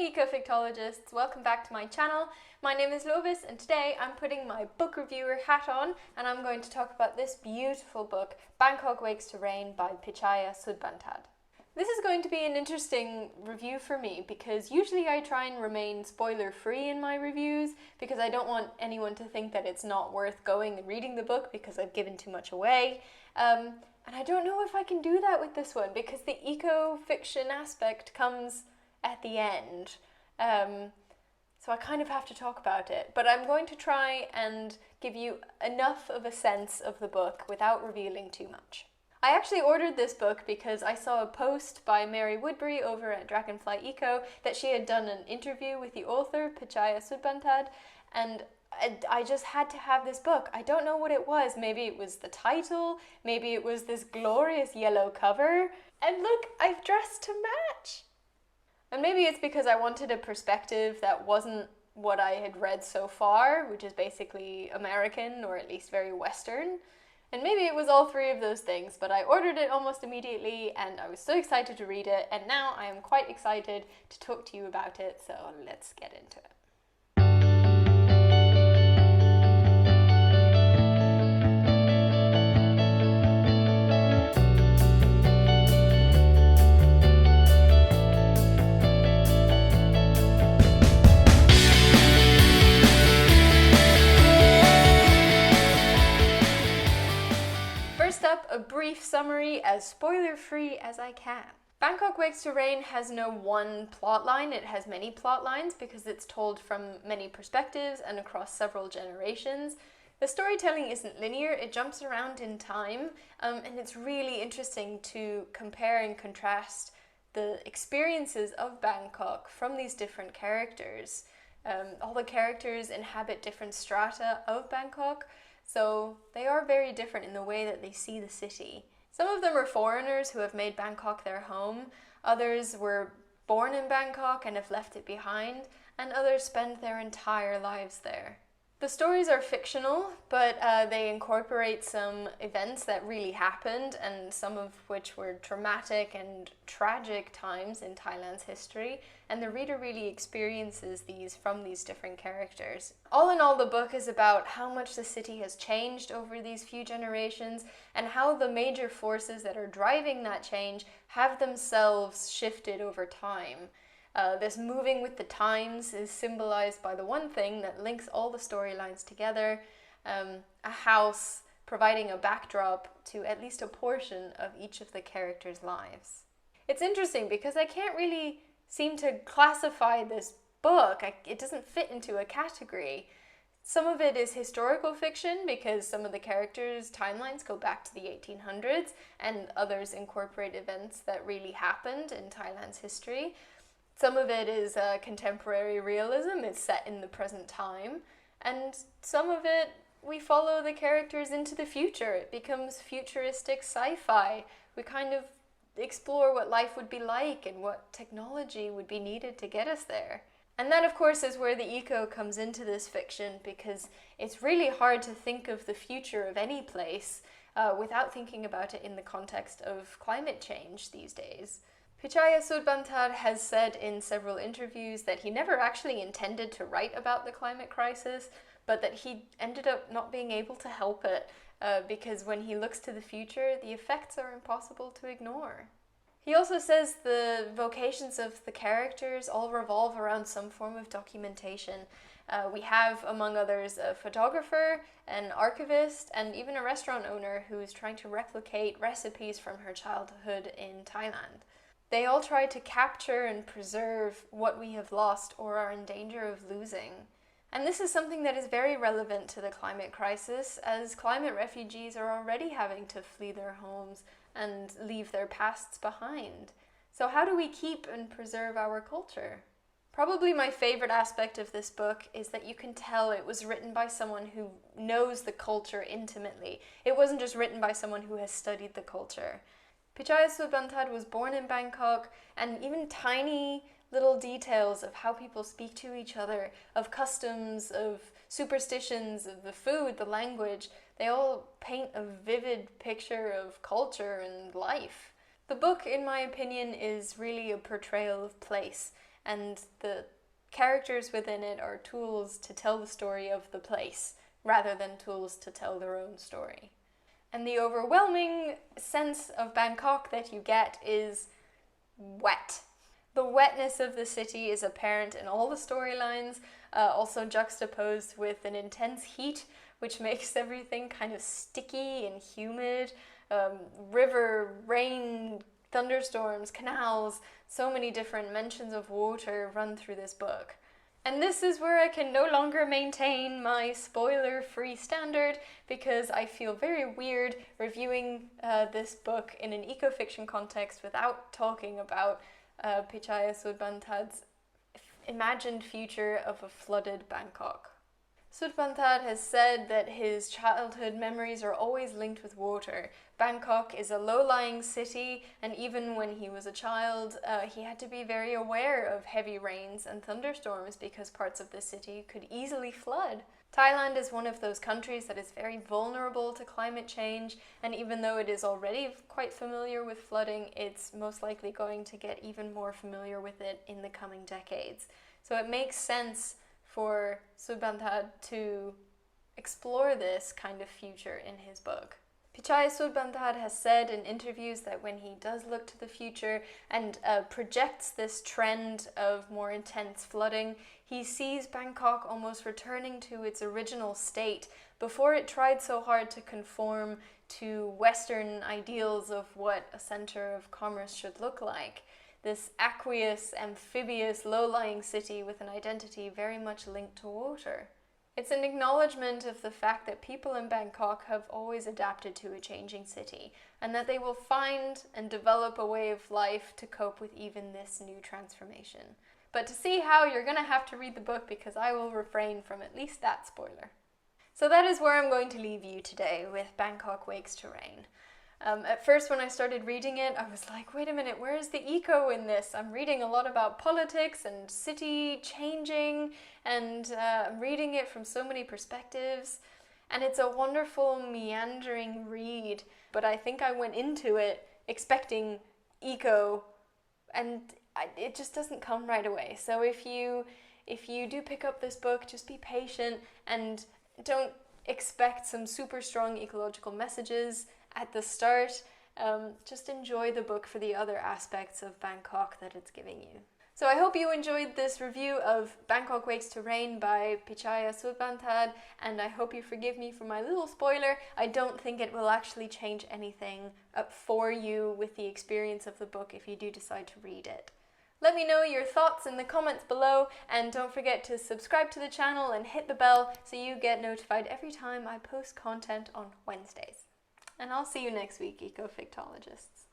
Hey Ecofictologists, welcome back to my channel. My name is Lovis and today I'm putting my book reviewer hat on and I'm going to talk about this beautiful book, Bangkok Wakes to Rain by Pitchaya Sudbanthad. This is going to be an interesting review for me because usually I try and remain spoiler free in my reviews because I don't want anyone to think that it's not worth going and reading the book because I've given too much away. And I don't know if I can do that with this one because the eco-fiction aspect comes at the end. So I kind of have to talk about it, but I'm going to try and give you enough of a sense of the book without revealing too much. I actually ordered this book because I saw a post by Mary Woodbury over at dragonfly.eco that she had done an interview with the author, Pitchaya Sudbanthad, and I just had to have this book. I don't know what it was. Maybe it was the title, maybe it was this glorious yellow cover, and look, I've dressed to match! And maybe it's because I wanted a perspective that wasn't what I had read so far, which is basically American, or at least very Western. And maybe it was all three of those things, but I ordered it almost immediately and I was so excited to read it, and now I am quite excited to talk to you about it, so let's get into it. A brief summary as spoiler-free as I can. Bangkok Wakes to Rain has no one plotline, it has many plot lines because it's told from many perspectives and across several generations. The storytelling isn't linear, it jumps around in time, and it's really interesting to compare and contrast the experiences of Bangkok from these different characters. All the characters inhabit different strata of Bangkok, so they are very different in the way that they see the city. Some of them are foreigners who have made Bangkok their home, others were born in Bangkok and have left it behind, and others spend their entire lives there. The stories are fictional, but they incorporate some events that really happened, and some of which were traumatic and tragic times in Thailand's history, and the reader really experiences these from these different characters. All in all, the book is about how much the city has changed over these few generations, and how the major forces that are driving that change have themselves shifted over time. This moving with the times is symbolized by the one thing that links all the storylines together, a house providing a backdrop to at least a portion of each of the characters' lives. It's interesting because I can't really seem to classify this book. It doesn't fit into a category. Some of it is historical fiction because some of the characters' timelines go back to the 1800s and others incorporate events that really happened in Thailand's history. Some of it is contemporary realism, it's set in the present time, and some of it we follow the characters into the future. It becomes futuristic sci-fi. We kind of explore what life would be like and what technology would be needed to get us there. And that, of course, is where the eco comes into this fiction, because it's really hard to think of the future of any place without thinking about it in the context of climate change these days. Pitchaya Sudbanthad has said in several interviews that he never actually intended to write about the climate crisis, but that he ended up not being able to help it because when he looks to the future, the effects are impossible to ignore. He also says the vocations of the characters all revolve around some form of documentation. We have, among others, a photographer, an archivist, and even a restaurant owner who is trying to replicate recipes from her childhood in Thailand. They all try to capture and preserve what we have lost or are in danger of losing. And this is something that is very relevant to the climate crisis, as climate refugees are already having to flee their homes and leave their pasts behind. So how do we keep and preserve our culture? Probably my favorite aspect of this book is that you can tell it was written by someone who knows the culture intimately. It wasn't just written by someone who has studied the culture. Pitchaya Sudbanthad was born in Bangkok, and even tiny little details of how people speak to each other, of customs, of superstitions, of the food, the language, they all paint a vivid picture of culture and life. The book, in my opinion, is really a portrayal of place, and the characters within it are tools to tell the story of the place, rather than tools to tell their own story. And the overwhelming sense of Bangkok that you get is wet. The wetness of the city is apparent in all the storylines, also juxtaposed with an intense heat, which makes everything kind of sticky and humid. River, rain, thunderstorms, canals, so many different mentions of water run through this book. And this is where I can no longer maintain my spoiler-free standard, because I feel very weird reviewing this book in an ecofiction context without talking about Pitchaya Sudbanthad's imagined future of a flooded Bangkok. Sudbanthad has said that his childhood memories are always linked with water. Bangkok is a low-lying city, and even when he was a child, he had to be very aware of heavy rains and thunderstorms because parts of the city could easily flood. Thailand is one of those countries that is very vulnerable to climate change, and even though it is already quite familiar with flooding, it's most likely going to get even more familiar with it in the coming decades. So it makes sense for Sudbanthad to explore this kind of future in his book. Pitchaya Sudbanthad has said in interviews that when he does look to the future and projects this trend of more intense flooding, he sees Bangkok almost returning to its original state before it tried so hard to conform to Western ideals of what a center of commerce should look like. This aqueous, amphibious, low-lying city with an identity very much linked to water. It's an acknowledgement of the fact that people in Bangkok have always adapted to a changing city, and that they will find and develop a way of life to cope with even this new transformation. But to see how, you're going to have to read the book, because I will refrain from at least that spoiler. So that is where I'm going to leave you today, with Bangkok Wakes to Rain. At first, when I started reading it, I was like, wait a minute, where is the eco in this? I'm reading a lot about politics and city changing, and I'm reading it from so many perspectives. And it's a wonderful, meandering read, but I think I went into it expecting eco, and it just doesn't come right away. So if you do pick up this book, just be patient and don't expect some super strong ecological messages at the start. Just enjoy the book for the other aspects of Bangkok that it's giving you. So I hope you enjoyed this review of Bangkok Wakes to Rain by Pitchaya Sudbanthad, and I hope you forgive me for my little spoiler. I don't think it will actually change anything for you with the experience of the book if you do decide to read it. Let me know your thoughts in the comments below, and don't forget to subscribe to the channel and hit the bell so you get notified every time I post content on Wednesdays. And I'll see you next week, Ecofictologists.